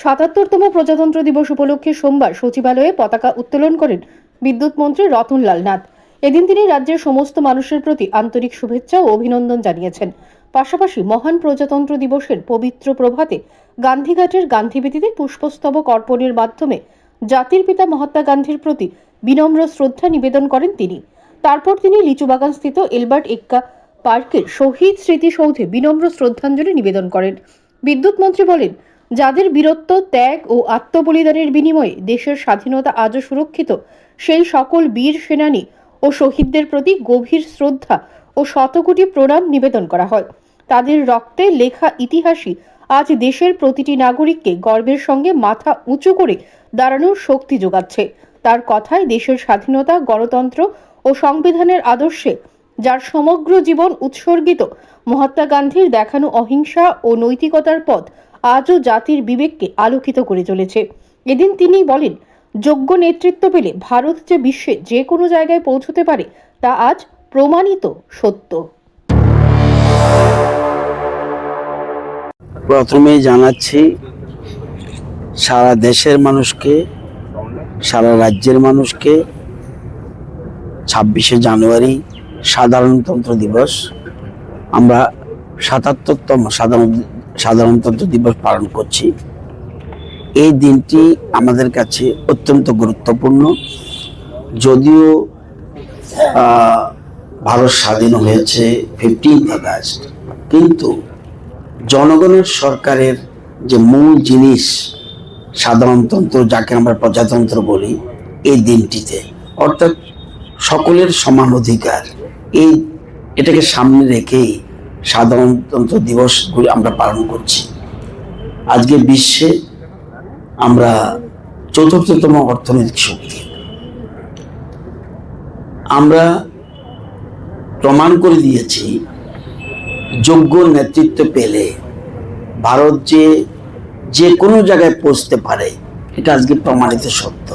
৭৭তম প্রজাতন্ত্র দিবস উপলক্ষে সোমবার সচিবালয়ে পতাকা উত্তোলন করেন বিদ্যুৎ মন্ত্রী রতনলাল নাথ। এদিন তিনি রাজ্যের সমস্ত মানুষের প্রতি আন্তরিক শুভেচ্ছা ও অভিনন্দন জানিয়েছেন। পাশাপাশি মহান প্রজাতন্ত্র দিবসের পবিত্র প্রভাতে গান্ধীঘাটের গান্ধীবেদিতে পুষ্পস্তবক অর্পণের মাধ্যমে জাতির পিতা মহাত্মা গান্ধীর প্রতি বিনম্র শ্রদ্ধা নিবেদন করেন তিনি। তারপর তিনি লিচুবাগানস্থিত এলবার্ট এক্কা পার্কের শহীদ স্মৃতিসৌধে বিনম্র শ্রদ্ধাঞ্জলি নিবেদন করেন। বিদ্যুৎ মন্ত্রী বলেন, যাদের বীরত্ব, ত্যাগ ও আত্মবলিদানের বিনিময়ে দেশের স্বাধীনতা আজও সুরক্ষিত, সেই সকল বীর সেনানী ও শহীদদের প্রতি গভীর শ্রদ্ধা ও শতকোটি প্রণাম নিবেদন করা হয়। তাদের রক্তে লেখা ইতিহাসই আজ দেশের প্রতিটি নাগরিককে গর্বের সঙ্গে মাথা উঁচু করে দাঁড়ানোর শক্তি যোগাচ্ছে। তার কথায় দেশের স্বাধীনতা, গণতন্ত্র ও সংবিধানের আদর্শে যার সমগ্র জীবন উৎসর্গিত মহাত্মা গান্ধীর দেখানো অহিংসা ও নৈতিকতার পথ আজও জাতির বিবেককে আলোকিত করে চলেছে। এদিন তিনি বলেন, যোগ্য নেতৃত্ব পেলে ভারত যে বিশ্বে যে কোনো জায়গায় পৌঁছতে পারে তা আজ প্রমাণিত সত্য। প্রথমেই জানাচ্ছি সারা দেশের মানুষকে, সারা রাজ্যের মানুষকে 26শে জানুয়ারি সাধারণতন্ত্র দিবস। আমরা ৭৭তম সাধারণতন্ত্র দিবস পালন করছি। এই দিনটি আমাদের কাছে অত্যন্ত গুরুত্বপূর্ণ। যদিও ভারত স্বাধীন হয়েছে 15 আগস্ট, কিন্তু জনগণের সরকারের যে মূল জিনিস সাধারণতন্ত্র, যাকে আমরা প্রজাতন্ত্র বলি, এই দিনটিতে অর্থাৎ সকলের সমান অধিকার, এটাকে সামনে রেখেই সাধারণতন্ত্র দিবসগুলি আমরা পালন করছি। আজকে বিশ্বে আমরা ৪র্থতম অর্থনৈতিক শক্তি। আমরা প্রমাণ করে দিয়েছি যোগ্য নেতৃত্ব পেলে ভারত যে কোনো জায়গায় পৌঁছতে পারে, এটা আজকে প্রমাণিত সত্য।